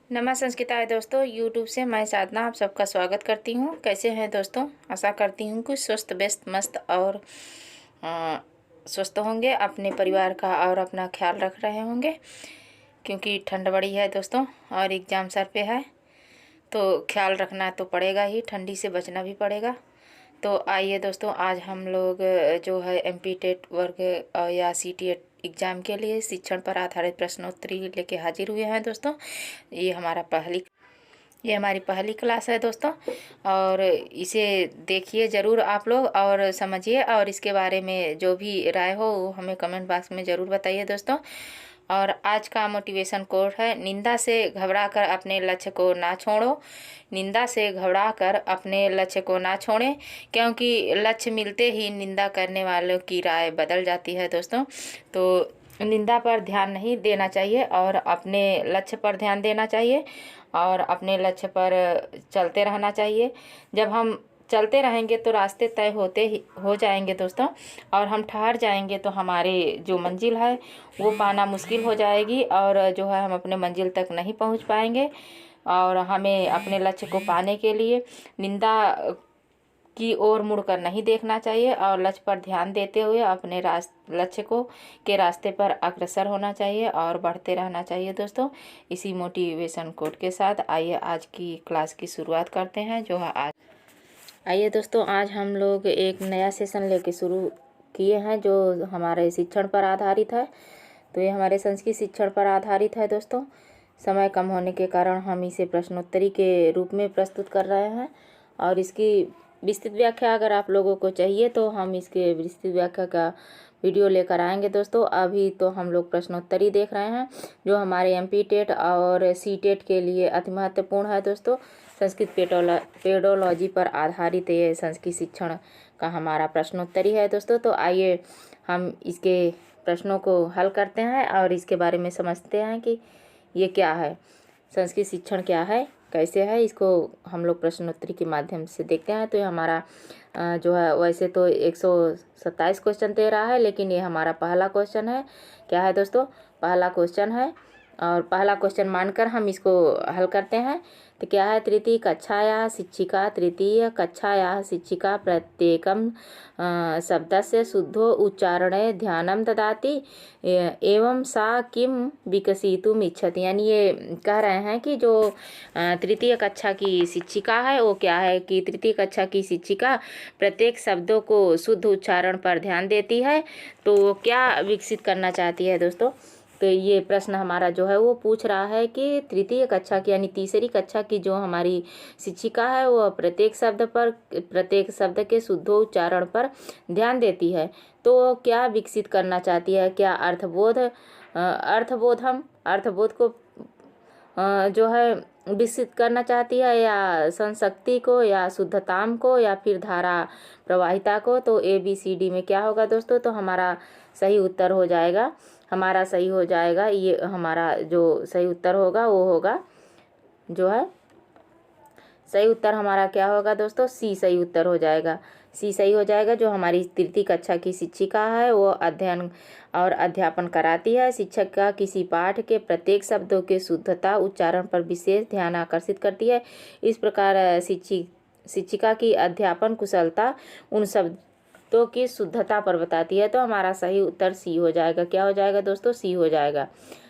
नमः संस्कृताय दोस्तों, यूट्यूब से मैं साधना आप सबका स्वागत करती हूँ। कैसे हैं दोस्तों? आशा करती हूँ कि स्वस्थ व्यस्त मस्त और स्वस्थ होंगे, अपने परिवार का और अपना ख्याल रख रहे होंगे, क्योंकि ठंड बड़ी है दोस्तों और एग्ज़ाम सर पे है, तो ख्याल रखना तो पड़ेगा ही, ठंडी से बचना भी पड़ेगा। तो आइए दोस्तों, आज हम लोग जो है MP टेट वर्ग या CTET एग्ज़ाम के लिए शिक्षण पर आधारित प्रश्नोत्तरी लेके हाजिर हुए हैं दोस्तों। ये हमारी पहली क्लास है दोस्तों, और इसे देखिए ज़रूर आप लोग और समझिए, और इसके बारे में जो भी राय हो वो हमें कमेंट बॉक्स में ज़रूर बताइए दोस्तों। और आज का मोटिवेशन कोट है, निंदा से घबराकर अपने लक्ष्य को ना छोड़ो। निंदा से घबराकर अपने लक्ष्य को ना छोड़ें, क्योंकि लक्ष्य मिलते ही निंदा करने वालों की राय बदल जाती है दोस्तों। तो निंदा पर ध्यान नहीं देना चाहिए और अपने लक्ष्य पर ध्यान देना चाहिए और अपने लक्ष्य पर चलते रहना चाहिए। जब हम चलते रहेंगे तो रास्ते तय होते ही हो जाएंगे दोस्तों, और हम ठहर जाएंगे तो हमारे जो मंजिल है वो पाना मुश्किल हो जाएगी, और जो है हम अपने मंजिल तक नहीं पहुंच पाएंगे। और हमें अपने लक्ष्य को पाने के लिए निंदा की ओर मुड़कर नहीं देखना चाहिए और लक्ष्य पर ध्यान देते हुए अपने लक्ष्य को के रास्ते पर अग्रसर होना चाहिए और बढ़ते रहना चाहिए दोस्तों। इसी मोटिवेशन कोट के साथ आइए आज की क्लास की शुरुआत करते हैं, जो है आज। आइए दोस्तों, आज हम लोग एक नया सेशन लेके शुरू किए हैं जो हमारे शिक्षण पर आधारित है। तो ये हमारे संस्कृत शिक्षण पर आधारित है दोस्तों। समय कम होने के कारण हम इसे प्रश्नोत्तरी के रूप में प्रस्तुत कर रहे हैं, और इसकी विस्तृत व्याख्या अगर आप लोगों को चाहिए तो हम इसके विस्तृत व्याख्या का वीडियो लेकर आएंगे दोस्तों। अभी तो हम लोग प्रश्नोत्तरी देख रहे हैं जो हमारे MP टेट और CTET के लिए अति महत्वपूर्ण है दोस्तों। संस्कृत पेडोलॉजी पर आधारित ये संस्कृत शिक्षण का हमारा प्रश्नोत्तरी है दोस्तों। तो आइए हम इसके प्रश्नों को हल करते हैं और इसके बारे में समझते हैं कि ये क्या है, संस्कृत शिक्षण क्या है, कैसे है, इसको हम लोग प्रश्नोत्तरी के माध्यम से देखते हैं। तो ये हमारा जो है, वैसे तो 127 क्वेश्चन दे रहा है, लेकिन ये हमारा पहला क्वेश्चन है। क्या है दोस्तों? पहला क्वेश्चन है, और पहला क्वेश्चन मानकर हम इसको हल करते हैं। तो क्या है? तृतीय कक्षायाः शिक्षिका प्रत्येकं शब्दस्य शुद्धो उच्चारणे ध्यानं ददाति एवं सा किं विकसितुम् इच्छति। यानी ये कह रहे हैं कि जो तृतीय कक्षा की शिक्षिका है वो क्या है कि तृतीय कक्षा की शिक्षिका प्रत्येक शब्दों को शुद्ध उच्चारण पर ध्यान देती है, तो वो क्या विकसित करना चाहती है दोस्तों। तो ये प्रश्न हमारा जो है वो पूछ रहा है कि तृतीय कक्षा की यानी तीसरी कक्षा की जो हमारी शिक्षिका है वो प्रत्येक शब्द के शुद्ध उच्चारण पर ध्यान देती है, तो क्या विकसित करना चाहती है। क्या अर्थबोध को जो है विकसित करना चाहती है, या संशक्ति को, या शुद्धताम को, या फिर धारा प्रवाहिता को। तो ABCD में क्या होगा दोस्तों? तो हमारा सही उत्तर हो जाएगा, ये हमारा जो सही उत्तर होगा वो होगा, जो है सही उत्तर हमारा क्या होगा दोस्तों? C सही उत्तर हो जाएगा। C सही हो जाएगा। जो हमारी तृतीय कक्षा की शिक्षिका है वो अध्ययन और अध्यापन कराती है। शिक्षक का किसी पाठ के प्रत्येक शब्दों के शुद्धता उच्चारण पर विशेष ध्यान आकर्षित करती है। इस प्रकार शिक्षिका की अध्यापन कुशलता उन शब्दों की शुद्धता पर बताती है। तो हमारा सही उत्तर C हो जाएगा। क्या हो जाएगा दोस्तों? C हो जाएगा।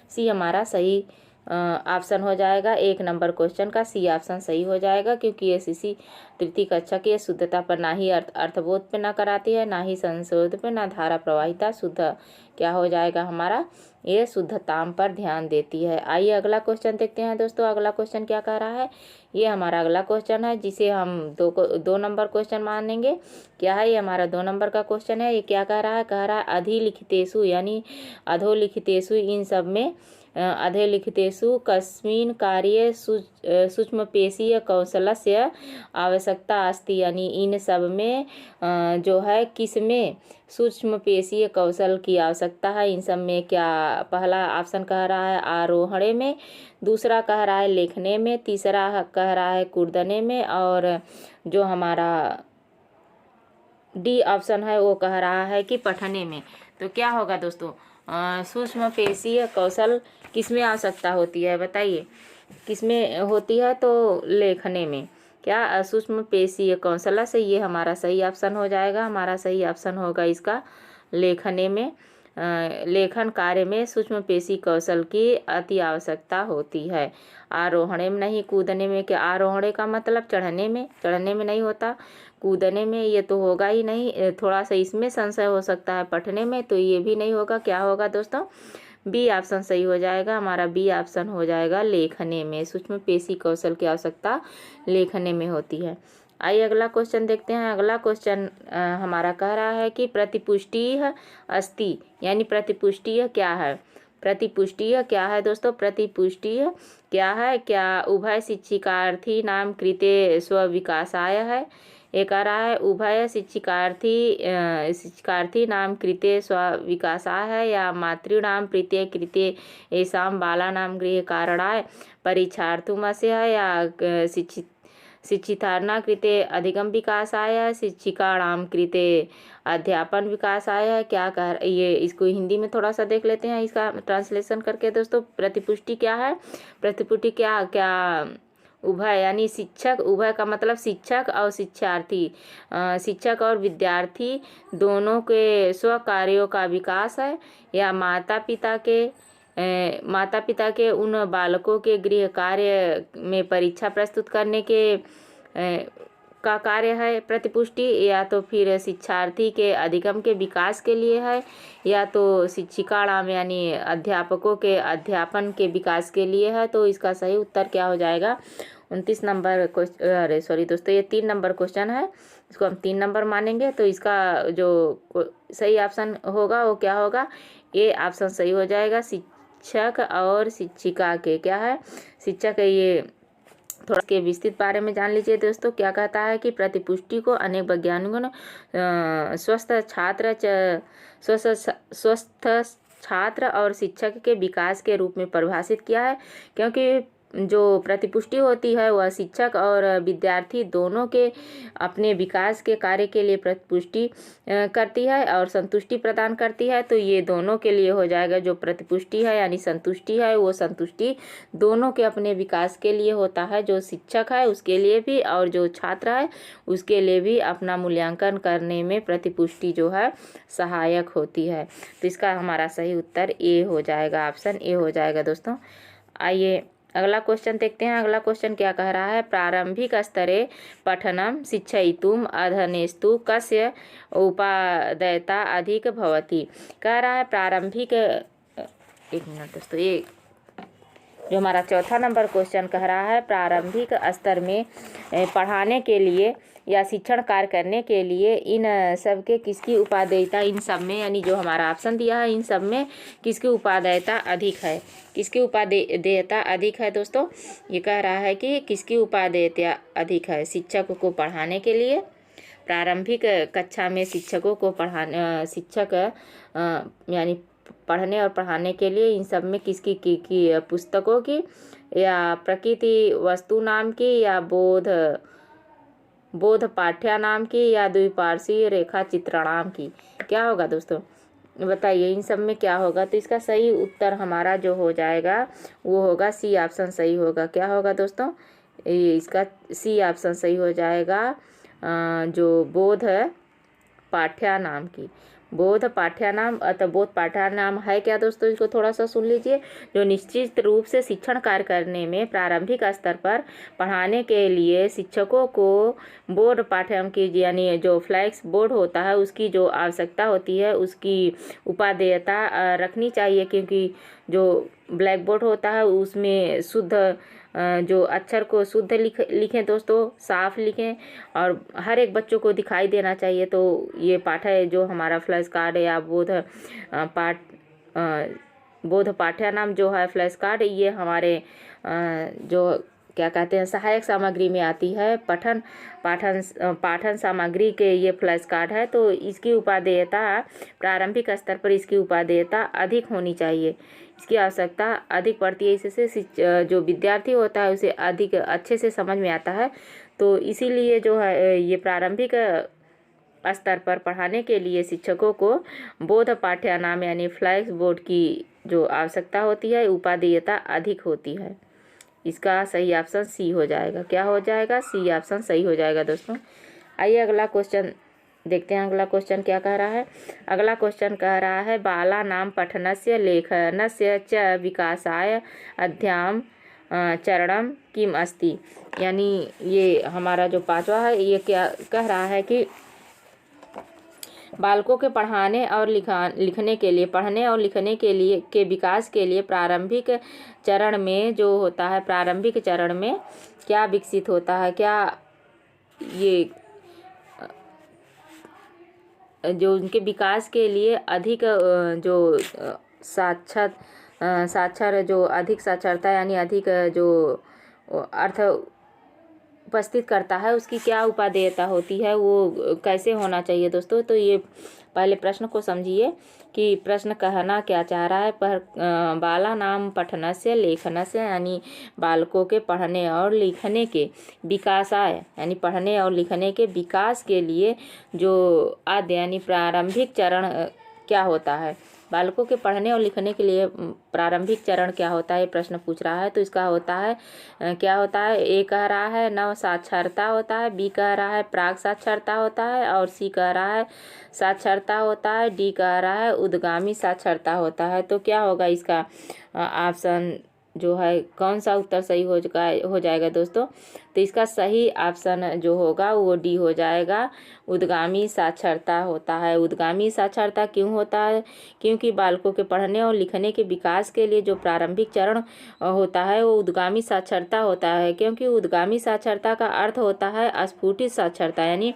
C हमारा सही ऑप्शन हो जाएगा। 1 नंबर क्वेश्चन का C ऑप्शन सही हो जाएगा, क्योंकि ये CC तृतीय कक्षा की शुद्धता पर ना ही अर्थबोध पे ना कराती है, ना ही संशोध पे, ना धारा प्रवाहिता। शुद्ध क्या हो जाएगा हमारा? ये शुद्धताम पर ध्यान देती है। आइए अगला क्वेश्चन देखते हैं दोस्तों। अगला क्वेश्चन क्या कह रहा है? ये हमारा अगला क्वेश्चन है जिसे हम 2 नंबर क्वेश्चन मानेंगे। क्या है? ये हमारा 2 नंबर का क्वेश्चन है। ये क्या कह रहा है? कह रहा है अधिलिखितेषु यानी अधोलिखितेषु इन सब में अधोलिखितेषु कस्मिन् कार्ये सूक्ष्मपेशीय कौशलस्य आवश्यकता अस्ति। यानी इन सब में जो है किस में सूक्ष्मपेशीय कौशल की आवश्यकता है। इन सब में क्या? पहला ऑप्शन कह रहा है आरोहणे में, दूसरा कह रहा है लेखने में, तीसरा कह रहा है कूदने में, और जो हमारा D ऑप्शन है वो कह रहा है कि पठने में। तो क्या होगा दोस्तों? सूक्ष्म पेशीय कौशल किस में आवश्यकता होती है बताइए। किसमें होती है, तो लेखने में। क्या? सूक्ष्म पेशीय कौशल से, ये हमारा सही ऑप्शन हो जाएगा। हमारा सही ऑप्शन होगा इसका लेखने में। लेखन कार्य में सूक्ष्म पेशी कौशल की अति आवश्यकता होती है। आरोहणे में नहीं, कूदने में। क्या आरोहणे का मतलब चढ़ने में? चढ़ने में नहीं होता, कूदने में ये तो होगा ही नहीं। थोड़ा सा इसमें संशय हो सकता है, पढ़ने में, तो ये भी नहीं होगा। क्या होगा दोस्तों? बी ऑप्शन सही हो जाएगा। हमारा बी ऑप्शन हो जाएगा लेखने में। सूक्ष्म पेशी कौशल की आवश्यकता लेखने में होती है। आइए अगला क्वेश्चन देखते हैं। अगला क्वेश्चन हमारा कह रहा है कि प्रतिपुष्टिः अस्ति, यानी प्रतिपुष्टिः क्या है? प्रतिपुष्टिः क्या है दोस्तों? प्रतिपुष्टिः क्या है? क्या उभय शिक्षिकार्थी नाम कृते स्वविकासाय है? एक आ रहा है उभय शिक्षिकार्थी नाम कृते स्वविकासाय है, या मातृणाम प्रीते कृते येषां बालानां गृह कारणाय परीक्षार्थुमस्य है, या शिक्षितार्ना कृते अधिगम विकासाय, शिक्षिकाणाम कृते अध्यापन विकासाय है। क्या कह, ये इसको हिंदी में थोड़ा सा देख लेते हैं इसका ट्रांसलेशन करके दोस्तों। प्रतिपुष्टि क्या है? प्रतिपुष्टि क्या क्या उभय, यानी शिक्षक, उभय का मतलब शिक्षक और शिक्षार्थी, शिक्षक और विद्यार्थी दोनों के स्व कार्यों का विकास है, या माता पिता के उन बालकों के गृह कार्य में परीक्षा प्रस्तुत करने के का कार्य है प्रतिपुष्टि, या तो फिर शिक्षार्थी के अधिगम के विकास के लिए है, या तो शिक्षिकाणाम यानी अध्यापकों के अध्यापन के विकास के लिए है। तो इसका सही उत्तर क्या हो जाएगा? 29 नंबर क्वेश्चन, अरे सॉरी दोस्तों, ये 3 नंबर क्वेश्चन है, इसको हम 3 नंबर मानेंगे। तो इसका जो सही ऑप्शन होगा वो क्या होगा? ए ऑप्शन सही हो जाएगा। शिक्षक और शिक्षिका के क्या है? शिक्षक, ये थोड़ा के विस्तृत बारे में जान लीजिए दोस्तों। क्या कहता है कि प्रतिपुष्टि को अनेक वैज्ञानिकों ने स्वस्थ छात्र और शिक्षक के विकास के रूप में परिभाषित किया है, क्योंकि जो प्रतिपुष्टि होती है वह शिक्षक और विद्यार्थी दोनों के अपने विकास के कार्य के लिए प्रतिपुष्टि करती है और संतुष्टि प्रदान करती है। तो ये दोनों के लिए हो जाएगा। जो प्रतिपुष्टि है यानी संतुष्टि है, वो संतुष्टि दोनों के अपने विकास के लिए होता है, जो शिक्षक है उसके लिए भी और जो छात्र है उसके लिए भी अपना मूल्यांकन करने में प्रतिपुष्टि जो है सहायक होती है। तो इसका हमारा सही उत्तर ए हो जाएगा, ऑप्शन ए हो जाएगा दोस्तों। आइए अगला क्वेश्चन देखते हैं। अगला क्वेश्चन क्या कह रहा है? प्रारंभिक स्तरे पठनम शिक्षयितुम अधनेस्तु कस्य उपादेयता अधिक भवति। कह रहा है प्रारंभिक, एक मिनट दोस्तों, ये जो हमारा चौथा नंबर क्वेश्चन कह रहा है प्रारंभिक स्तर में पढ़ाने के लिए या शिक्षण कार्य करने के लिए इन सब के किसकी उपादेयता, इन सब में यानी जो हमारा ऑप्शन दिया है इन सब में किसकी उपादेयता अधिक है? किसकी उपादेयता अधिक है दोस्तों? ये कह रहा है कि किसकी उपादेयता अधिक है? शिक्षक को पढ़ाने के लिए, प्रारंभिक कक्षा में शिक्षकों को पढ़ाने, शिक्षक यानी पढ़ने और पढ़ाने के लिए इन सब में किसकी की पुस्तकों की, या प्रकृति वस्तु नाम की, या बोध पाठ्या नाम की, या द्विपार्श्वीय रेखा चित्रणाम की। क्या होगा दोस्तों बताइए, इन सब में क्या होगा? तो इसका सही उत्तर हमारा जो हो जाएगा वो होगा सी ऑप्शन सही होगा। क्या होगा दोस्तों? इसका सी ऑप्शन सही हो जाएगा, जो बोध पाठ्या नाम की, बोध पाठ्यानाम। अतः बोध पाठ्यानाम है क्या दोस्तों? इसको थोड़ा सा सुन लीजिए। जो निश्चित रूप से शिक्षण कार्य करने में प्रारंभिक स्तर पर पढ़ाने के लिए शिक्षकों को बोर्ड पाठ्यक्रम की यानी जो फ्लैक्स बोर्ड होता है उसकी जो आवश्यकता होती है उसकी उपादेयता रखनी चाहिए, क्योंकि जो ब्लैक बोर्ड होता है उसमें शुद्ध जो अक्षर को शुद्ध लिखें दोस्तों, साफ लिखें और हर एक बच्चों को दिखाई देना चाहिए। तो ये पाठ है जो हमारा फ्लैश कार्ड या बोध पाठ्यनाम जो है फ्लैश कार्ड, ये हमारे जो क्या कहते हैं सहायक सामग्री में आती है। पाठन सामग्री के ये फ्लैश कार्ड है। तो इसकी उपादेयता प्रारंभिक स्तर पर इसकी उपादेयता अधिक होनी चाहिए, इसकी आवश्यकता अधिक पड़ती है। इससे जो विद्यार्थी होता है उसे अधिक अच्छे से समझ में आता है। तो इसीलिए जो है ये प्रारंभिक स्तर पर पढ़ाने के लिए शिक्षकों को बोध पाठ्यनाम यानी फ्लैक्स बोर्ड की जो आवश्यकता होती है उपादेयता अधिक होती है। इसका सही ऑप्शन सी हो जाएगा। क्या हो जाएगा? सी ऑप्शन सही हो जाएगा दोस्तों। आइए अगला क्वेश्चन देखते हैं। अगला क्वेश्चन क्या कह रहा है? अगला क्वेश्चन कह रहा है बाला नाम पठनस्य लेखनस्य च विकासाय अध्याम चरणम किम अस्ति। यानी ये हमारा जो पांचवा है ये क्या कह रहा है कि बालकों के पढ़ने और लिखने के लिए के विकास के लिए प्रारंभिक चरण में जो होता है, प्रारंभिक चरण में क्या विकसित होता है, क्या ये जो उनके विकास के लिए अधिक जो साक्षर जो अधिक साक्षरता यानी अधिक जो अर्थ उपस्थित करता है उसकी क्या उपादेयता होती है, वो कैसे होना चाहिए दोस्तों। तो ये पहले प्रश्न को समझिए कि प्रश्न कहना क्या चाह रहा है। पर बाला नाम पठनस्य लेखनस्य यानी बालकों के पढ़ने और लिखने के विकासाय यानी पढ़ने और लिखने के विकास के लिए जो आद्य यानी प्रारंभिक चरण क्या होता है। बालकों के पढ़ने और लिखने के लिए प्रारंभिक चरण क्या होता है, प्रश्न पूछ रहा है। तो इसका होता है क्या होता है? ए कह रहा है नव साक्षरता होता है, बी कह रहा है प्राग साक्षरता होता है और सी कह रहा है साक्षरता होता है, डी कह रहा है उद्गामी साक्षरता होता है। तो क्या होगा इसका ऑप्शन जो है, कौन सा उत्तर सही हो जाएगा दोस्तों? तो इसका सही ऑप्शन जो होगा वो डी हो जाएगा, उद्गामी साक्षरता होता है। उद्गामी साक्षरता क्यों होता है? क्योंकि बालकों के पढ़ने और लिखने के विकास के लिए जो प्रारंभिक चरण होता है वो उद्गामी साक्षरता होता है। क्योंकि उद्गामी साक्षरता का अर्थ होता है स्फुटित साक्षरता, यानी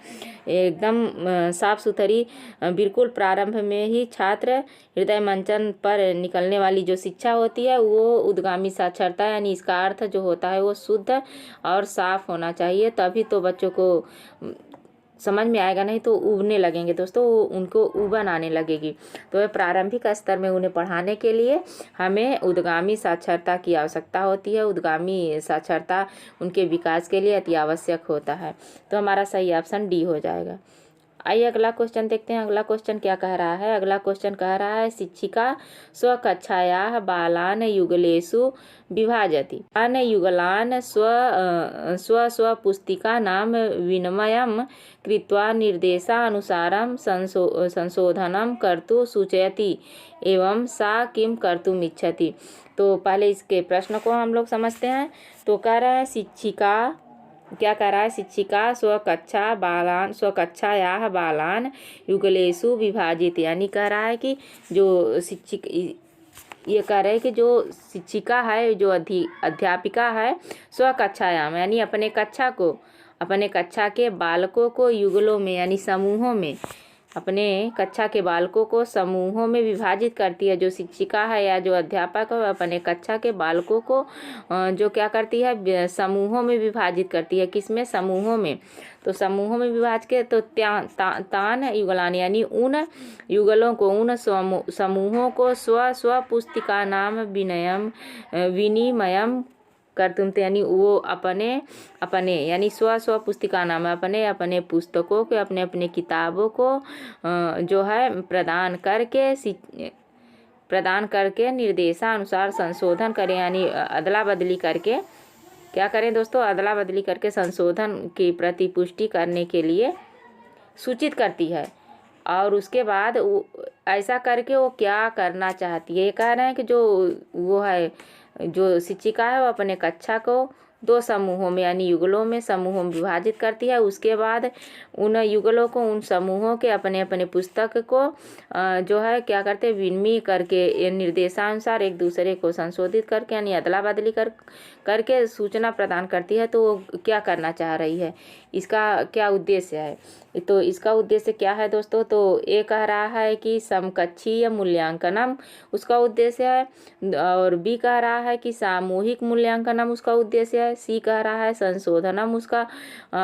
एकदम साफ सुथरी बिल्कुल प्रारंभ में ही छात्र हृदय मंचन पर निकलने वाली जो शिक्षा होती है वो उद्गामी साक्षरता, यानी इसका अर्थ जो होता है वो शुद्ध और साफ होना चाहिए, तभी तो बच्चों को समझ में आएगा, नहीं तो उबने लगेंगे दोस्तों, उनको उबन आने लगेगी। तो प्रारंभिक स्तर में उन्हें पढ़ाने के लिए हमें उद्गामी साक्षरता की आवश्यकता होती है। उद्गामी साक्षरता उनके विकास के लिए अति आवश्यक होता है। तो हमारा सही ऑप्शन डी हो जाएगा। आइए अगला क्वेश्चन देखते हैं। अगला क्वेश्चन क्या कह रहा है? अगला क्वेश्चन कह रहा है शिक्षिका स्वकक्षायाः बालान् युगलेषु विभाजति। अन युगलान् स्व पुस्तिका नाम विनिमयं कृत्वा निर्देशानुसारं संशोधनं कर्तुं सूचयति एवं सा किं कर्तुम् इच्छति। तो पहले इसके प्रश्न को हम लोग समझते हैं। तो कह रहा है शिक्षिका क्या कह रहा है? शिक्षिका स्वकक्षायाः बालान् युगलेषु विभाजित, यानी कह रहा है कि जो शिक्षिक ये कह रहे हैं कि जो शिक्षिका है, जो अध्यापिका है, स्वकक्षायाम यानी अपने कक्षा के बालकों को युगलों में यानी समूहों में, अपने कक्षा के बालकों को समूहों में विभाजित करती है। जो शिक्षिका है या जो अध्यापक है अपने कक्षा के बालकों को जो क्या करती है, समूहों में विभाजित करती है। किसमें? समूहों में। तो समूहों में विभाज के तो तान युगलान यानी उन युगलों को, उन समूहों को स्व पुस्तिका नाम विनिमयम कर्तुम, यानी वो अपने यानी स्व पुस्तिका नाम अपने पुस्तकों के अपने किताबों को जो है प्रदान करके निर्देशानुसार संशोधन करें, यानी अदला बदली करके क्या करें दोस्तों? अदला बदली करके संशोधन की प्रतिपुष्टि करने के लिए सूचित करती है। और उसके बाद ऐसा करके वो क्या करना चाहती है? ये कह रहे हैं कि जो वो है, जो शिक्षिका है वो अपने कक्षा को 2 समूहों में यानी युगलों में समूहों में विभाजित करती है। उसके बाद उन युगलों को, उन समूहों के अपने पुस्तक को जो है क्या करते हैं, विनिमय करके निर्देशानुसार एक दूसरे को संशोधित करके यानी अदला बदली करके सूचना प्रदान करती है। तो वो क्या करना चाह रही है, इसका क्या उद्देश्य है? तो इसका उद्देश्य क्या है दोस्तों? तो ए कह रहा है कि समकक्षीय मूल्यांकनम उसका उद्देश्य है, और बी कह रहा है कि सामूहिक मूल्यांकनम उसका उद्देश्य है, सी कह रहा है संशोधनम उसका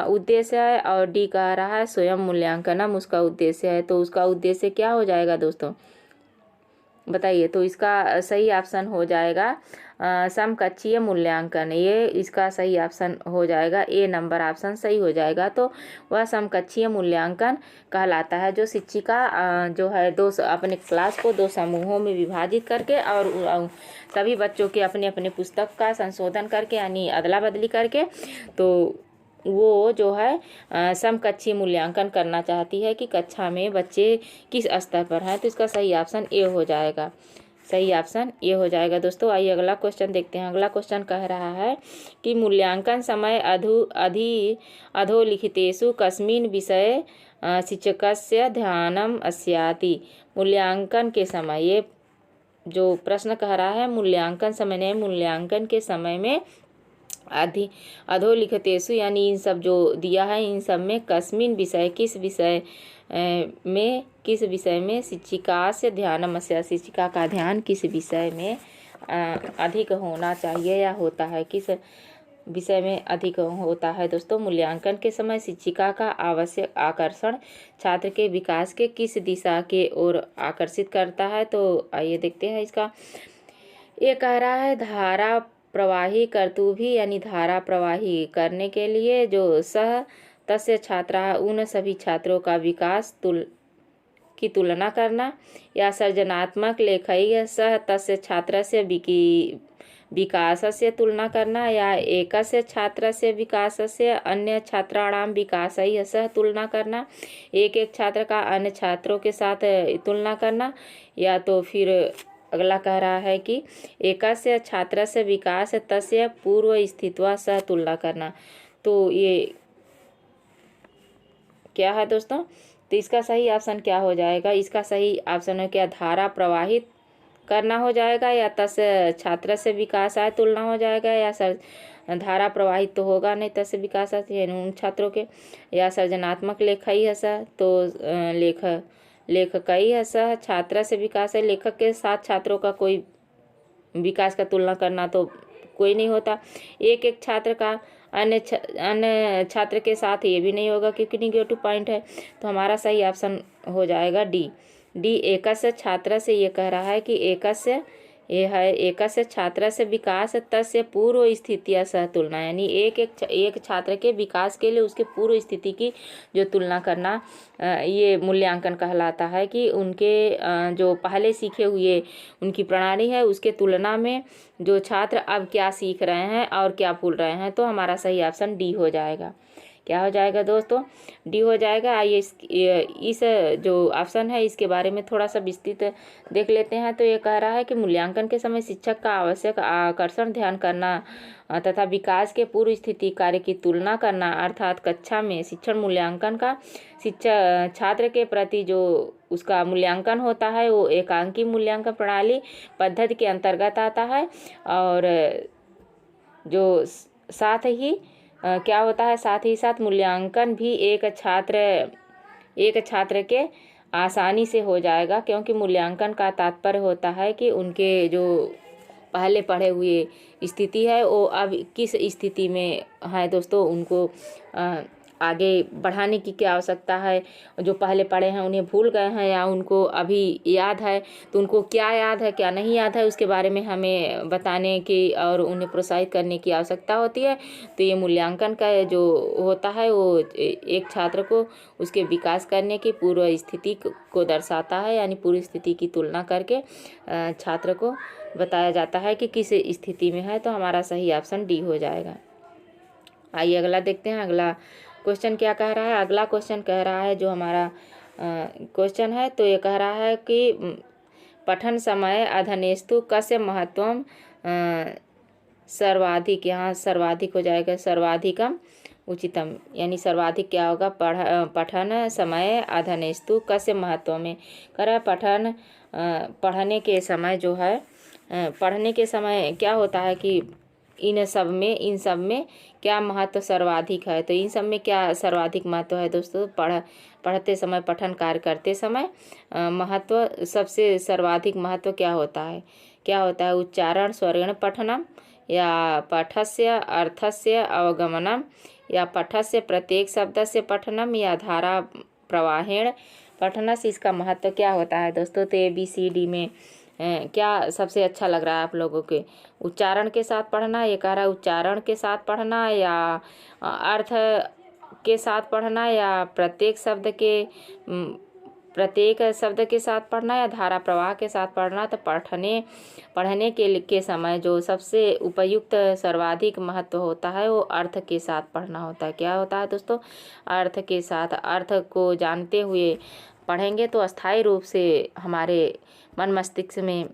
उद्देश्य है, और डी कह रहा है स्वयं मूल्यांकनम उसका उद्देश्य है। तो उसका उद्देश्य क्या हो जाएगा दोस्तों? बताइए। तो इसका सही ऑप्शन हो जाएगा समकक्षीय मूल्यांकन। ये इसका सही ऑप्शन हो जाएगा, ए नंबर ऑप्शन सही हो जाएगा। तो वह समकक्षीय मूल्यांकन कहलाता है जो शिक्षिका जो है अपने क्लास को 2 समूहों में विभाजित करके और सभी बच्चों के अपने अपने पुस्तक का संशोधन करके यानी अदला बदली करके तो वो जो है समकक्षीय मूल्यांकन करना चाहती है कि कक्षा में बच्चे किस स्तर पर हैं। तो इसका सही ऑप्शन ए हो जाएगा, सही ऑप्शन ये हो जाएगा। दोस्तों आइए अगला क्वेश्चन देखते हैं। अगला क्वेश्चन कह रहा है कि मूल्यांकन समय अधोलिखितेषु कस्मिन् विषये शिक्षकस्य ध्यानम अस्याति। मूल्यांकन के समय, ये जो प्रश्न कह रहा है मूल्यांकन के समय में अधोलिखितेषु यानी इन सब जो दिया है इन सब में कस्मिन् विषय किस विषय में शिक्षिका से ध्यानमस्य, शिक्षिका का ध्यान किस विषय में अधिक होना चाहिए या होता है, किस विषय में अधिक होता है। दोस्तों मूल्यांकन के समय शिक्षिका का आवश्यक आकर्षण छात्र के विकास के किस दिशा के ओर आकर्षित करता है। तो आइए देखते हैं इसका। ये कह रहा है धारा प्रवाही कर्तुभी यानी धारा प्रवाही करने के लिए जो सह तस्य छात्रा उन सभी छात्रों का विकास की तुलना करना, या सृजनात्मक लेखई सह तस्य छात्र से विकास से तुलना करना, या एकस्य छात्र से विकास से अन्य छात्राणाम विकास सह तुलना करना, एक छात्र का अन्य छात्रों के साथ तुलना करना, या तो फिर अगला कह रहा है कि एकस्य छात्र से विकास तस्य पूर्व स्थित्वा सह तुलना करना। तो ये क्या है दोस्तों? तो इसका सही ऑप्शन क्या हो जाएगा? इसका सही ऑप्शन है क्या धारा प्रवाहित करना हो जाएगा, या तस्य छात्र से विकास आय तुलना हो जाएगा, या धारा प्रवाहित तो होगा नहीं तस्य विकास उन छात्रों के, या सृजनात्मक लेखई है सह तो लेखकई है सह छात्र से विकास है, लेखक के साथ छात्रों का कोई विकास का तुलना करना तो कोई नहीं होता। एक छात्र का अन्य छात्र के साथ ये भी नहीं होगा क्योंकि निगेटिव पॉइंट है। तो हमारा सही ऑप्शन हो जाएगा डी। एकस्य छात्र से ये कह रहा है कि एकस्य छात्र से विकास तस्य पूर्व स्थितिया सह तुलना, यानी एक छात्र के विकास के लिए उसके पूर्व स्थिति की जो तुलना करना ये मूल्यांकन कहलाता है कि उनके जो पहले सीखे हुए उनकी प्रणाली है उसके तुलना में जो छात्र अब क्या सीख रहे हैं और क्या भूल रहे हैं। तो हमारा सही ऑप्शन डी हो जाएगा। क्या हो जाएगा दोस्तों? डी हो जाएगा। आइए इस जो ऑप्शन है इसके बारे में थोड़ा सा विस्तृत देख लेते हैं। तो ये कह रहा है कि मूल्यांकन के समय शिक्षक का आवश्यक आकर्षण ध्यान करना तथा विकास के पूर्व स्थिति कार्य की तुलना करना, अर्थात कक्षा में शिक्षण मूल्यांकन का छात्र के प्रति जो उसका मूल्यांकन होता है वो एकांकी मूल्यांकन प्रणाली पद्धति के अंतर्गत आता है। और जो साथ ही क्या होता है, साथ ही साथ मूल्यांकन भी एक छात्र के आसानी से हो जाएगा, क्योंकि मूल्यांकन का तात्पर्य होता है कि उनके जो पहले पढ़े हुए स्थिति है वो अब किस स्थिति में है दोस्तों, उनको आगे बढ़ाने की क्या आवश्यकता है। जो पहले पढ़े हैं उन्हें भूल गए हैं या उनको अभी याद है, तो उनको क्या याद है क्या नहीं याद है उसके बारे में हमें बताने की और उन्हें प्रोत्साहित करने की आवश्यकता होती है। तो ये मूल्यांकन का जो होता है वो एक छात्र को उसके विकास करने की पूर्व स्थिति को दर्शाता है, यानी पूर्व स्थिति की तुलना करके छात्र को बताया जाता है कि किस स्थिति में है। तो हमारा सही ऑप्शन डी हो जाएगा। आइए अगला देखते हैं। अगला क्वेश्चन क्या कह रहा है? अगला क्वेश्चन कह रहा है जो हमारा क्वेश्चन है तो ये कह रहा है कि पठन समय अधनेस्तु कस्य महत्वम सर्वाधिक, यहाँ सर्वाधिक हो जाएगा सर्वाधिकम उचितम, यानी सर्वाधिक क्या होगा पठन समय अधनेस्तु कस्य महत्व में कह रहा है पढ़ने के समय जो है पढ़ने के समय क्या होता है कि इन सब में क्या महत्व सर्वाधिक है। तो इन सब में क्या सर्वाधिक महत्व है दोस्तों? पढ़ते समय पठन कार्य करते समय महत्व सबसे सर्वाधिक महत्व क्या होता है? उच्चारण स्वरेण पठनम, या पठस्य अर्थस्य अवगमनम, या पठस्य प्रत्येक शब्दस्य पठनम, या धारा प्रवाहेण पठनस्य। इसका महत्व क्या होता है दोस्तों? तो ABCD में क्या सबसे अच्छा लग रहा है आप लोगों के? उच्चारण के साथ पढ़ना, ये कह रहा है उच्चारण के साथ पढ़ना या अर्थ के साथ पढ़ना या प्रत्येक शब्द के साथ पढ़ना या धारा प्रवाह के साथ पढ़ना। तो पढ़ने के समय जो सबसे उपयुक्त सर्वाधिक महत्व होता है वो अर्थ के साथ पढ़ना होता है। क्या होता है दोस्तों? अर्थ के साथ। अर्थ को जानते हुए पढ़ेंगे तो अस्थायी रूप से हमारे मन मस्तिष्क में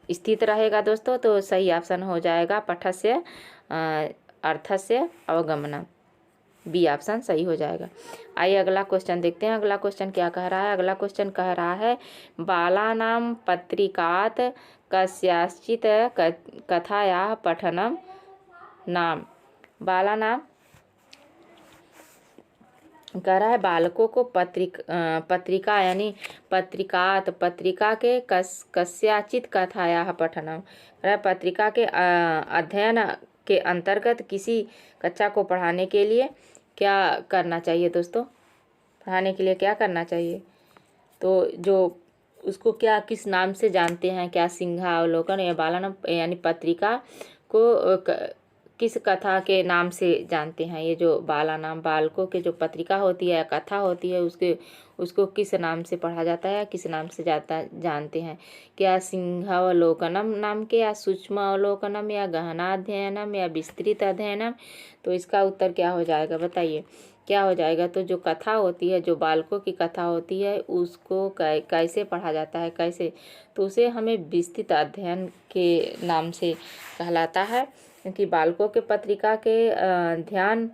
स्थित रहेगा दोस्तों। तो सही ऑप्शन हो जाएगा पठस्य अर्थस्य अवगमनम, बी ऑप्शन सही हो जाएगा। आइए अगला क्वेश्चन देखते हैं। अगला क्वेश्चन क्या कह रहा है? अगला क्वेश्चन कह रहा है बालानां पत्रिकात् कस्याश्चित् कथायाः पठनं नाम। बालानां कह रहा है बालकों को पत्रिका यानी पत्रिका के कस्याचित कथायाः पठनम। कह रहा है पत्रिका के अध्ययन के अंतर्गत किसी कक्षा को पढ़ाने के लिए क्या करना चाहिए दोस्तों? पढ़ाने के लिए क्या करना चाहिए? तो जो उसको क्या किस नाम से जानते हैं? क्या सिंहावलोकन या बालानां यानी पत्रिका को किस कथा के नाम से जानते हैं? ये जो बालानां बालकों के जो पत्रिका होती है या कथा होती है उसको किस नाम से पढ़ा जाता है या किस नाम से जानते हैं? क्या सिंहावलोकनम नाम के, या सूक्ष्मावलोकनम, या गहना अध्ययनम, या विस्तृत अध्ययनम? तो इसका उत्तर क्या हो जाएगा बताइए, क्या हो जाएगा? तो जो कथा होती है, जो बालकों की कथा होती है, उसको कैसे पढ़ा जाता है, कैसे? तो उसे हमें विस्तृत अध्ययन के नाम से कहलाता है, क्योंकि बालकों के पत्रिका के ध्यान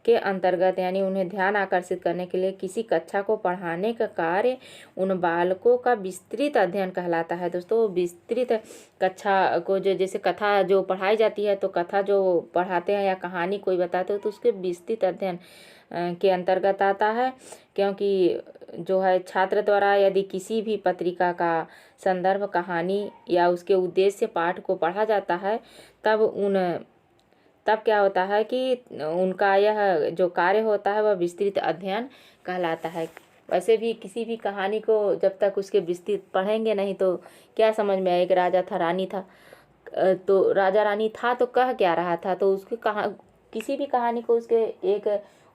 के अंतर्गत यानी उन्हें ध्यान आकर्षित करने के लिए किसी कक्षा को पढ़ाने का कार्य उन बालकों का विस्तृत अध्ययन कहलाता है दोस्तों। विस्तृत कक्षा को जो जैसे कथा जो पढ़ाई जाती है, तो कथा जो पढ़ाते हैं या कहानी कोई बताते हो तो उसके विस्तृत अध्ययन के अंतर्गत आता है। क्योंकि जो है छात्र द्वारा यदि किसी भी पत्रिका का संदर्भ, कहानी या उसके उद्देश्य पाठ को पढ़ा जाता है तब क्या होता है कि उनका यह जो कार्य होता है वह विस्तृत अध्ययन कहलाता है। वैसे भी किसी भी कहानी को जब तक उसके विस्तृत पढ़ेंगे नहीं तो क्या समझ में आए? एक राजा था, रानी था, तो राजा रानी था तो कह क्या रहा था? तो उसकी किसी भी कहानी को उसके एक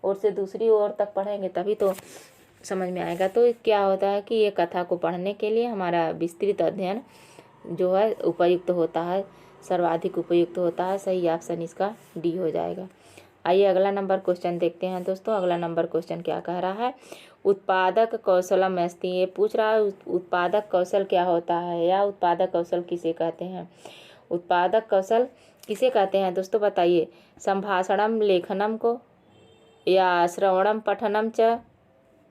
ओर से दूसरी ओर तक पढ़ेंगे तभी तो समझ में आएगा। तो क्या होता है कि ये कथा को पढ़ने के लिए हमारा विस्तृत अध्ययन जो है उपयुक्त होता है, सर्वाधिक उपयुक्त होता है। सही ऑप्शन इसका डी हो जाएगा। आइए अगला नंबर क्वेश्चन देखते हैं दोस्तों। अगला नंबर क्वेश्चन क्या कह रहा है? उत्पादक कौशलम अस्ति। ये पूछ रहा है उत्पादक कौशल क्या होता है या उत्पादक कौशल किसे कहते हैं? उत्पादक कौशल किसे कहते हैं दोस्तों बताइए? संभाषणम लेखनम को, या श्रवणम पठनम च,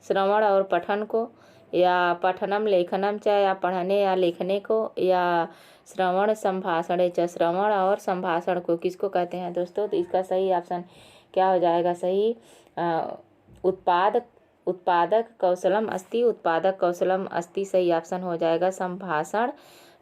श्रवण और पठन को, या पठनम लेखनम च, या पढ़ने या लिखने को, या श्रवण संभाषणे च, श्रवण और संभाषण को किसको कहते हैं दोस्तों? तो इसका सही ऑप्शन क्या हो जाएगा? सही उत्पादक कौशलम अस्ति, उत्पादक कौशलम अस्ति सही ऑप्शन हो जाएगा। संभाषण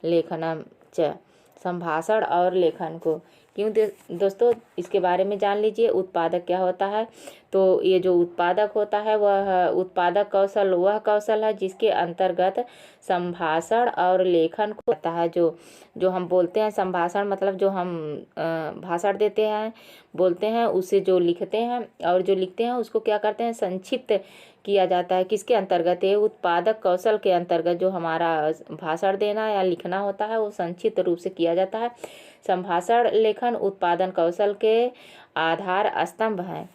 लेखनम च, संभाषण और लेखन को। क्यों दोस्तों? इसके बारे में जान लीजिए उत्पादक क्या होता है। तो ये जो उत्पादक होता है वह उत्पादक कौशल वह कौशल है जिसके अंतर्गत संभाषण और लेखन को आता है। जो हम बोलते हैं संभाषण मतलब जो हम भाषण देते हैं, बोलते हैं, उसे जो लिखते हैं और जो लिखते हैं उसको क्या करते हैं? संक्षिप्त किया जाता है। किसके अंतर्गत? ये उत्पादक कौशल के अंतर्गत जो हमारा भाषण देना या लिखना होता है वो संक्षिप्त रूप से किया जाता है। संभाषण लेखन उत्पादन कौशल के आधार स्तंभ हैं।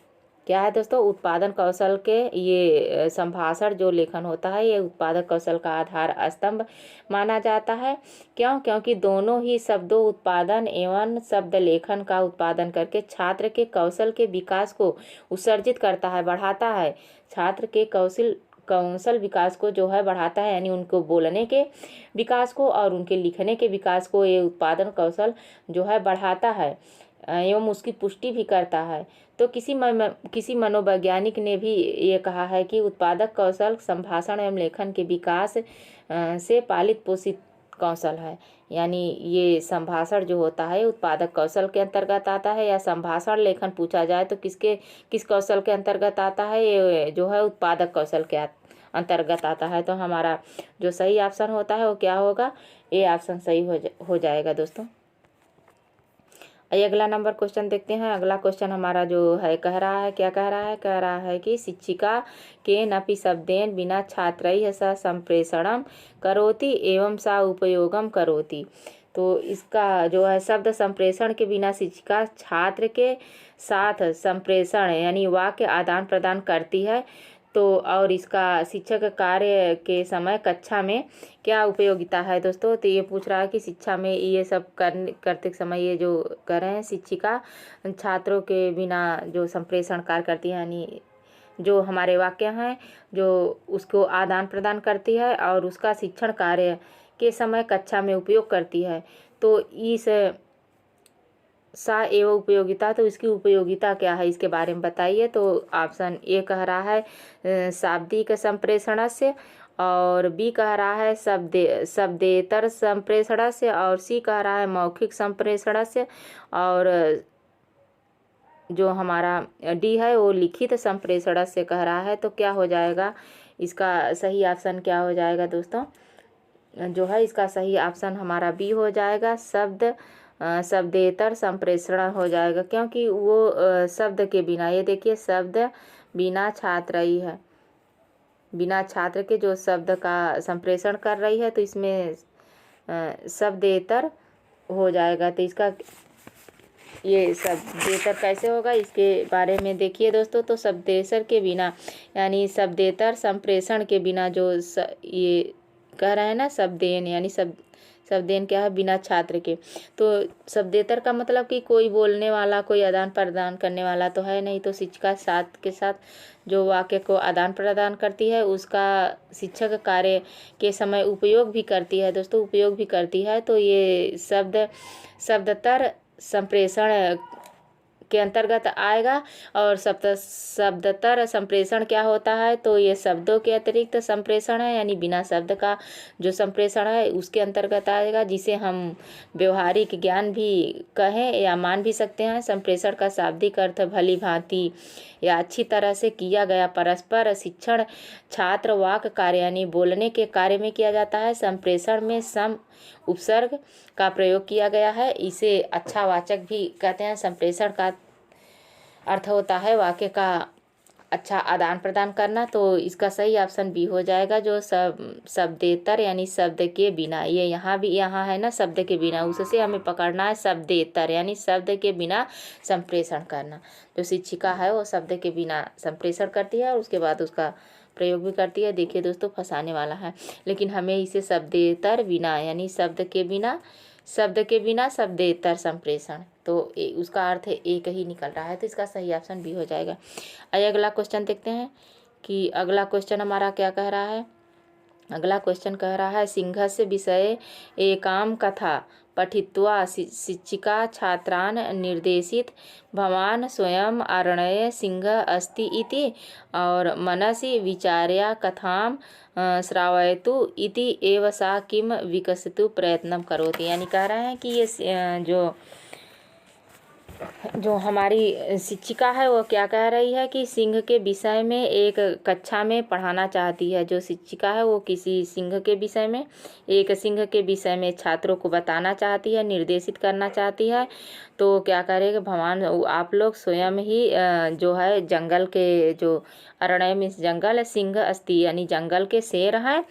क्या है दोस्तों? उत्पादन कौशल के ये संभाषण जो लेखन होता है ये उत्पादक कौशल का आधार स्तंभ माना जाता है। क्यों? क्योंकि दोनों ही शब्दों उत्पादन एवं शब्द लेखन का उत्पादन करके छात्र के कौशल के विकास को उत्सर्जित करता है, बढ़ाता है। छात्र के कौशल विकास को जो है बढ़ाता है, यानी उनको बोलने के विकास को और उनके लिखने के विकास को ये उत्पादन कौशल जो है बढ़ाता है एवं उसकी पुष्टि भी करता है। तो किसी मनोवैज्ञानिक ने भी ये कहा है कि उत्पादक कौशल संभाषण एवं लेखन के विकास से पालित पोषित कौशल है। यानी ये संभाषण जो होता है उत्पादक कौशल के अंतर्गत आता है, या संभाषण लेखन पूछा जाए तो किस कौशल के अंतर्गत आता है? ये जो है उत्पादक कौशल के अंतर्गत आता है। तो हमारा जो सही ऑप्शन होता है वो क्या होगा, ए ऑप्शन सही हो जाएगा दोस्तों। अगला नंबर क्वेश्चन देखते हैं। अगला क्वेश्चन हमारा जो है कह रहा है, क्या कह रहा है कि शिक्षिका के नपि शब्देन बिना छात्रैः सह संप्रेषणम करोति एवं सा उपयोगम करोति। तो इसका जो है शब्द संप्रेषण के बिना शिक्षिका छात्र के साथ संप्रेषण यानी वाक्य आदान प्रदान करती है। तो और इसका शिक्षक कार्य के समय कक्षा में क्या उपयोगिता है दोस्तों। तो ये पूछ रहा है कि शिक्षा में ये सब करते समय ये जो कर रहे हैं शिक्षिका छात्रों के बिना जो संप्रेषण कार्य करती है, यानी जो हमारे वाक्य हैं जो उसको आदान प्रदान करती है और उसका शिक्षण कार्य के समय कक्षा में उपयोग करती है। तो इस सा एवं उपयोगिता, तो इसकी उपयोगिता क्या है इसके बारे में बताइए। तो ऑप्शन ए कह रहा है शाब्दिक संप्रेषण से, और बी कह रहा है शब्देतर संप्रेषण से, और सी कह रहा है मौखिक संप्रेषण से, और जो हमारा डी है वो लिखित संप्रेषण से कह रहा है। तो क्या हो जाएगा इसका सही ऑप्शन, क्या हो जाएगा दोस्तों, जो है इसका सही ऑप्शन हमारा बी हो जाएगा, शब्देतर संप्रेषण हो जाएगा। क्योंकि वो शब्द के बिना, ये देखिए शब्द बिना छात्र ही है, बिना छात्र के जो शब्द का संप्रेषण कर रही है, तो इसमें शब्देतर हो जाएगा। तो इसका ये शब्देतर कैसे होगा इसके बारे में देखिए दोस्तों। तो शब्देतर के बिना यानी शब्देतर संप्रेषण के बिना जो ये कह रहे हैं ना शब्देन, यानी शब्देन क्या है, बिना छात्र के। तो शब्देतर का मतलब कि कोई बोलने वाला, कोई आदान प्रदान करने वाला तो है नहीं। तो शिक्षिका साथ के साथ जो वाक्य को आदान प्रदान करती है उसका शिक्षक कार्य के समय उपयोग भी करती है दोस्तों, उपयोग भी करती है। तो ये शब्दतर संप्रेषण के अंतर्गत आएगा। और शब्दतर संप्रेषण क्या होता है, तो ये शब्दों के अतिरिक्त संप्रेषण है, यानी बिना शब्द का जो संप्रेषण है उसके अंतर्गत आएगा, जिसे हम व्यवहारिक ज्ञान भी कहें या मान भी सकते हैं। संप्रेषण का शाब्दिक अर्थ भली भांति या अच्छी तरह से किया गया परस्पर शिक्षण छात्र वाक्य कार्य यानी बोलने के कार्य में किया जाता है। संप्रेषण में सम उपसर्ग का प्रयोग किया गया है, इसे अच्छा वाचक भी कहते हैं। संप्रेषण का अर्थ होता है वाक्य का अच्छा आदान प्रदान करना। तो इसका सही ऑप्शन बी हो जाएगा, जो शब्देतर यानी शब्द के बिना। ये यहाँ है ना शब्द के बिना, उससे हमें पकड़ना है शब्देतर यानी शब्द के बिना संप्रेषण करना। जो शिक्षिका है वो शब्द के बिना संप्रेषण करती है और उसके बाद उसका प्रयोग भी करती है। देखिए दोस्तों फंसाने वाला है, लेकिन हमें इसे शब्देतर बिना यानी शब्द के बिना शब्देतर संप्रेषण, तो उसका अर्थ एक ही निकल रहा है। तो इसका सही ऑप्शन बी हो जाएगा। अगला क्वेश्चन देखते हैं कि अगला क्वेश्चन हमारा क्या कह रहा है। अगला क्वेश्चन कह रहा है सिंहस्य विषये एकाम कथा पठित्वा शिक्षिका छात्रान् निर्देशित भवान् स्वयं अरण्ये सिंहः अस्ति इति और मनसि विचार्य कथां श्रावयतु इति एव सा किम विकसितुं प्रयत्नं करोति। यानी कह रहे हैं कि ये जो हमारी शिक्षिका है वो क्या कह रही है कि सिंह के विषय में एक कक्षा में पढ़ाना चाहती है। जो शिक्षिका है वो किसी सिंह के विषय में, एक सिंह के विषय में छात्रों को बताना चाहती है, निर्देशित करना चाहती है। तो क्या करेगा भगवान, आप लोग स्वयं ही जो है जंगल के जो अरण्य में जंगल सिंह अस्ति यानी जंगल के शेर हैं,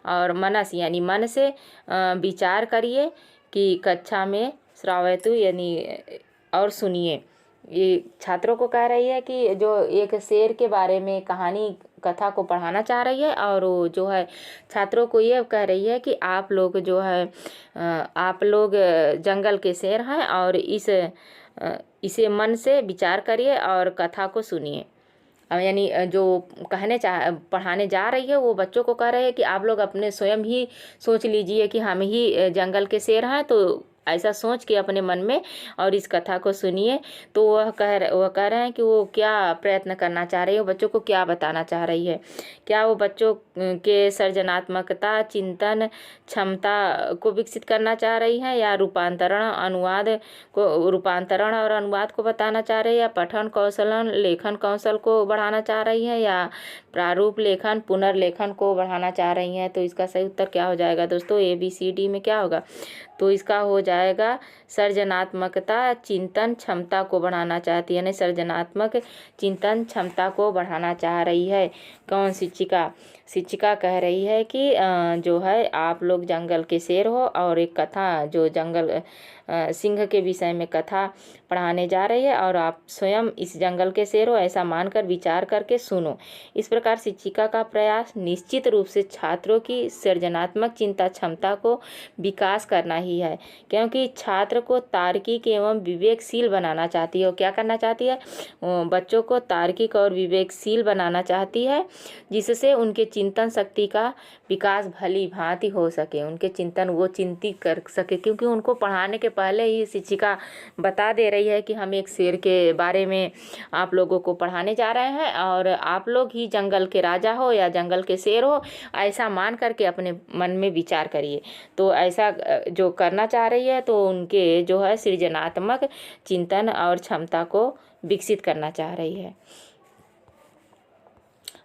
और मनस यानी मन से विचार करिए कि कक्षा में श्रावयतु यानी और सुनिए। ये छात्रों को कह रही है कि जो एक शेर के बारे में कहानी कथा को पढ़ाना चाह रही है, और वो जो है छात्रों को ये कह रही है कि आप लोग जो है आप लोग जंगल के शेर हैं और इसे मन से विचार करिए और कथा को सुनिए। यानी जो पढ़ाने जा रही है वो बच्चों को कह रहे हैं कि आप लोग अपने स्वयं ही सोच लीजिए कि हम ही जंगल के शेर हैं, तो ऐसा सोच के अपने मन में और इस कथा को सुनिए। तो वह कह रहे हैं कि वो क्या प्रयत्न करना चाह रही है, बच्चों को क्या बताना चाह रही है। क्या वो बच्चों के सृजनात्मकता, चिंतन क्षमता को विकसित करना चाह रही है, या रूपांतरण और अनुवाद को बताना चाह रही है, या पठन कौशल लेखन कौशल को बढ़ाना चाह रही है, या प्रारूप लेखन पुनर्लेखन को बढ़ाना चाह रही हैं। तो इसका सही उत्तर क्या हो जाएगा दोस्तों? ABCD में क्या होगा? तो इसका हो जाएगा सृजनात्मकता चिंतन क्षमता को बढ़ाना चाहती है, यानी सृजनात्मक चिंतन क्षमता को बढ़ाना चाह रही है। कौन? शिक्षिका। शिक्षिका कह रही है कि जो है आप लोग जंगल के शेर हो और एक कथा जो जंगल सिंह के विषय में कथा पढ़ाने जा रही है और आप स्वयं इस जंगल के शेर हो, ऐसा मानकर विचार करके सुनो। इस प्रकार शिक्षिका का प्रयास निश्चित रूप से छात्रों की सृजनात्मक चिंता क्षमता को विकास करना ही है, क्योंकि छात्र को तार्किक एवं विवेकशील बनाना चाहती है। क्या करना चाहती है? बच्चों को तार्किक और विवेकशील बनाना चाहती है, जिससे उनके चिंतन शक्ति का विकास भली भांति हो सके, उनके चिंतन वो चिंतित कर सके। क्योंकि उनको पढ़ाने के पहले ही शिक्षिका बता दे रही है कि हम एक शेर के बारे में आप लोगों को पढ़ाने जा रहे हैं और आप लोग ही जंगल के राजा हो या जंगल के शेर हो, ऐसा मान करके अपने मन में विचार करिए। तो ऐसा जो करना चाह रही है, तो उनके जो है सृजनात्मक चिंतन और क्षमता को विकसित करना चाह रही है।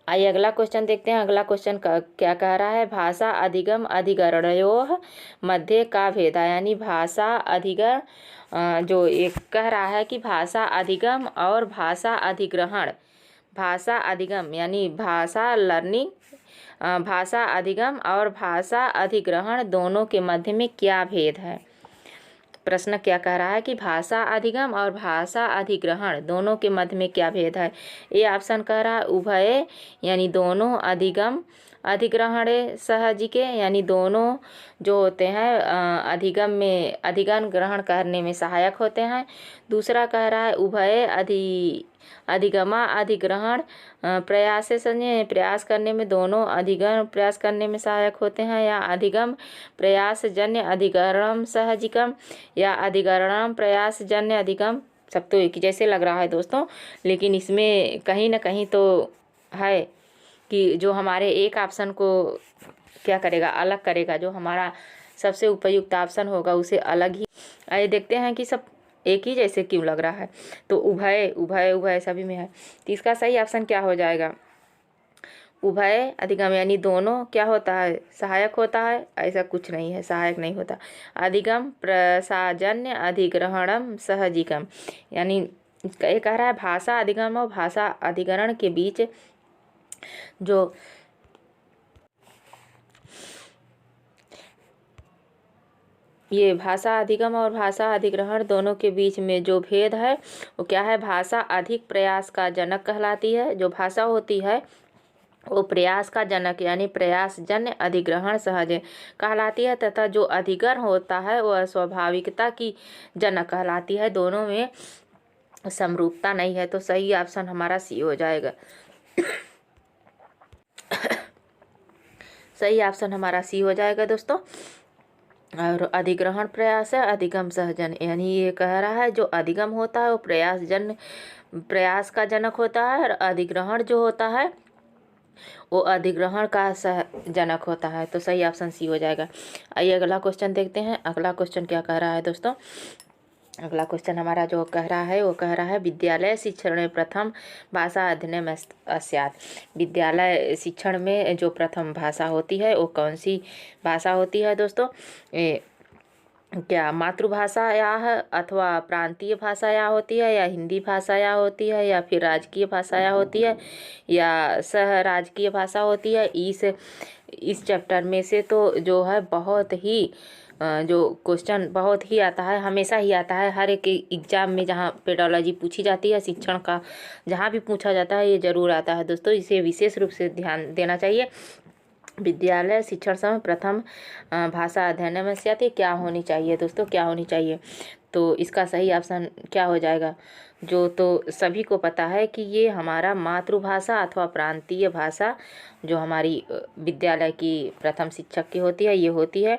आइए अगला क्वेश्चन देखते हैं। अगला क्वेश्चन क्या कह रहा है? भाषा अधिगम अधिकरणयोः मध्य का भेद, यानी भाषा अधिगम जो एक कह रहा है कि भाषा अधिगम और भाषा अधिग्रहण, भाषा अधिगम यानी भाषा लर्निंग, भाषा अधिगम और भाषा अधिग्रहण दोनों के मध्य में क्या भेद है। प्रश्न क्या कह रहा है कि भाषा अधिगम और भाषा अधिग्रहण दोनों के मध्य में क्या भेद है। ये ऑप्शन कह रहा है उभय यानी दोनों, अधिगम अधिग्रहण सहजिके यानी दोनों जो होते हैं अधिगम में अधिगम ग्रहण करने में सहायक होते हैं। दूसरा कह रहा है उभय अधिगमा अधिग्रहण प्रयास से समझे, प्रयास करने में दोनों अधिगम प्रयास करने में सहायक होते हैं, या अधिगम प्रयास जन्य अधिकरणम सहजिकम, या अधिकरणम प्रयास जन्य अधिगम। सब तो एक ही जैसे लग रहा है दोस्तों, लेकिन इसमें कहीं ना कहीं तो है कि जो हमारे एक ऑप्शन को क्या करेगा, अलग करेगा। जो हमारा सबसे उपयुक्त ऑप्शन होगा उसे अलग ही। आइए देखते हैं कि सब एक ही जैसे क्यों लग रहा है। तो उभय उभय उभय सभी में है, तो इसका सही ऑप्शन क्या हो जाएगा? उभय अधिगम यानी दोनों क्या होता है, सहायक होता है। ऐसा कुछ नहीं है, सहायक नहीं होता। अधिगम प्रसाजन्य अधिग्रहणम सहजिकम, यानी ये कह रहा है भाषा अधिगम और भाषा अधिग्रहण के बीच जो ये भाषा अधिगम और भाषा अधिग्रहण दोनों के बीच में जो भेद है वो क्या है? भाषा अधिक प्रयास का जनक कहलाती है। जो भाषा होती है वो प्रयास का जनक यानी प्रयास जन्य अधिग्रहण सहज कहलाती है, तथा जो अधिग्रहण होता है वह स्वाभाविकता की जनक कहलाती है। दोनों में समरूपता नहीं है, तो सही ऑप्शन हमारा सी हो जाएगा। सही ऑप्शन हमारा सी हो जाएगा दोस्तों। और अधिग्रहण प्रयास है, अधिगम सहजन, यानी ये कह रहा है जो अधिगम होता है वो प्रयास का जनक होता है, और अधिग्रहण जो होता है वो अधिग्रहण का जनक होता है। तो सही ऑप्शन सी हो जाएगा। आइए अगला क्वेश्चन देखते हैं। अगला क्वेश्चन क्या कह रहा है दोस्तों? अगला क्वेश्चन हमारा जो कह रहा है वो कह रहा है विद्यालय शिक्षण प्रथम भाषा अध्ययनम अस्यात्। विद्यालय शिक्षण में जो प्रथम भाषा होती है वो कौन सी भाषा होती है दोस्तों? क्या मातृभाषा या अथवा प्रांतीय भाषा या होती है, या हिंदी भाषा या होती है, या फिर राजकीय भाषा या होती है, या सह राजकीय भाषा होती है। इस चैप्टर में से तो जो है बहुत ही जो क्वेश्चन बहुत ही आता है, हमेशा ही आता है। हर एक एग्जाम में जहाँ पेडोलॉजी पूछी जाती है, शिक्षण का जहाँ भी पूछा जाता है ये जरूर आता है दोस्तों। इसे विशेष रूप से ध्यान देना चाहिए। विद्यालय शिक्षण समय प्रथम भाषा अध्ययन में स्यात् क्या होनी चाहिए दोस्तों? क्या होनी चाहिए? तो इसका सही ऑप्शन क्या हो जाएगा? जो तो सभी को पता है कि ये हमारा मातृभाषा अथवा प्रांतीय भाषा जो हमारी विद्यालय की प्रथम शिक्षक की होती है, ये होती है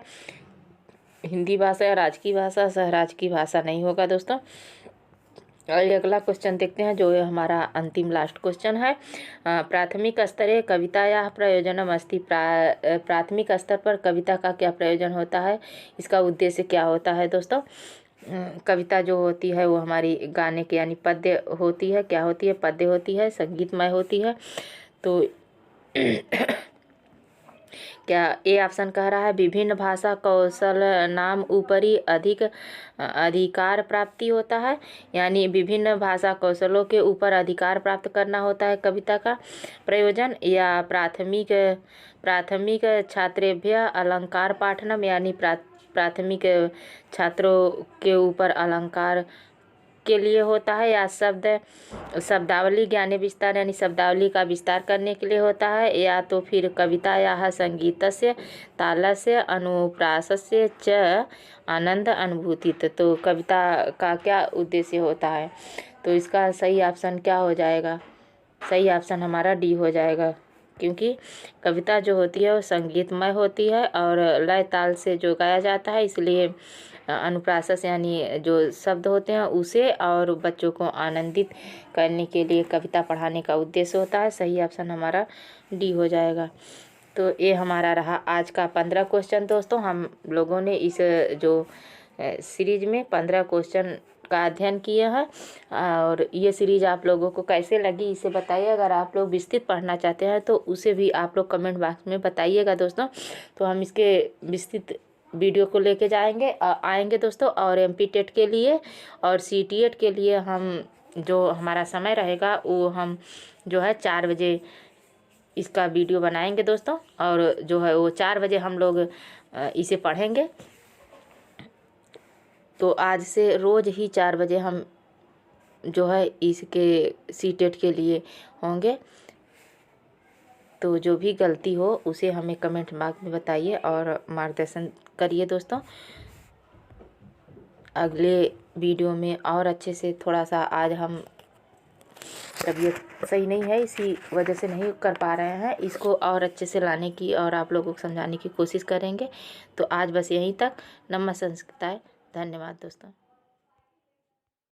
हिंदी भाषा या राजकीय भाषा, सहराजकीय भाषा नहीं होगा दोस्तों। और अगला क्वेश्चन देखते हैं जो हमारा अंतिम लास्ट क्वेश्चन है। प्राथमिक स्तरे कवितायाः प्रयोजनम् अस्ति। प्राथमिक स्तर पर कविता का क्या प्रयोजन होता है, इसका उद्देश्य क्या होता है दोस्तों। कविता जो होती है वो हमारी गाने के यानी पद्य होती है। क्या होती है? पद्य होती है, संगीतमय होती है। तो क्या ए ऑप्शन कह रहा है विभिन्न भाषा कौशल नाम ऊपरी अधिक अधिकार प्राप्ति होता है, यानी विभिन्न भाषा कौशलों के ऊपर अधिकार प्राप्त करना होता है कविता का प्रयोजन। या प्राथमिक छात्रेभ्य अलंकार पाठनम, यानी प्राथमिक छात्रों के ऊपर अलंकार के लिए होता है। या शब्दावली ज्ञान विस्तार, यानी शब्दावली का विस्तार करने के लिए होता है। या तो फिर कविता या संगीतस्य तालस्य अनुप्रासस्य च आनंद अनुभूति। तो कविता का क्या उद्देश्य होता है, तो इसका सही ऑप्शन क्या हो जाएगा? सही ऑप्शन हमारा डी हो जाएगा, क्योंकि कविता जो होती है वो संगीतमय होती है और लय ताल से जो गाया जाता है, इसलिए अनुप्रास यानी जो शब्द होते हैं उसे और बच्चों को आनंदित करने के लिए कविता पढ़ाने का उद्देश्य होता है। सही ऑप्शन हमारा डी हो जाएगा। तो ये हमारा रहा आज का 15 क्वेश्चन दोस्तों। हम लोगों ने इस जो सीरीज में 15 क्वेश्चन का अध्ययन किया है, और ये सीरीज आप लोगों को कैसे लगी इसे बताइए। अगर आप लोग विस्तृत पढ़ना चाहते हैं तो उसे भी आप लोग कमेंट बॉक्स में बताइएगा दोस्तों। तो हम इसके विस्तृत वीडियो को लेके आएंगे दोस्तों। और MP टेट के लिए और CTET के लिए हम जो हमारा समय रहेगा वो हम जो है 4 बजे इसका वीडियो बनाएंगे दोस्तों, और जो है वो 4 बजे हम लोग इसे पढ़ेंगे। तो आज से रोज़ ही 4 बजे हम जो है इसके CTET के लिए होंगे। तो जो भी गलती हो उसे हमें कमेंट बॉक्स में बताइए और मार्गदर्शन करिए दोस्तों। अगले वीडियो में और अच्छे से थोड़ा सा, आज हम तबीयत सही नहीं है इसी वजह से नहीं कर पा रहे हैं, इसको और अच्छे से लाने की और आप लोगों को समझाने की कोशिश करेंगे। तो आज बस यहीं तक। नमः संस्कृताय। धन्यवाद दोस्तों।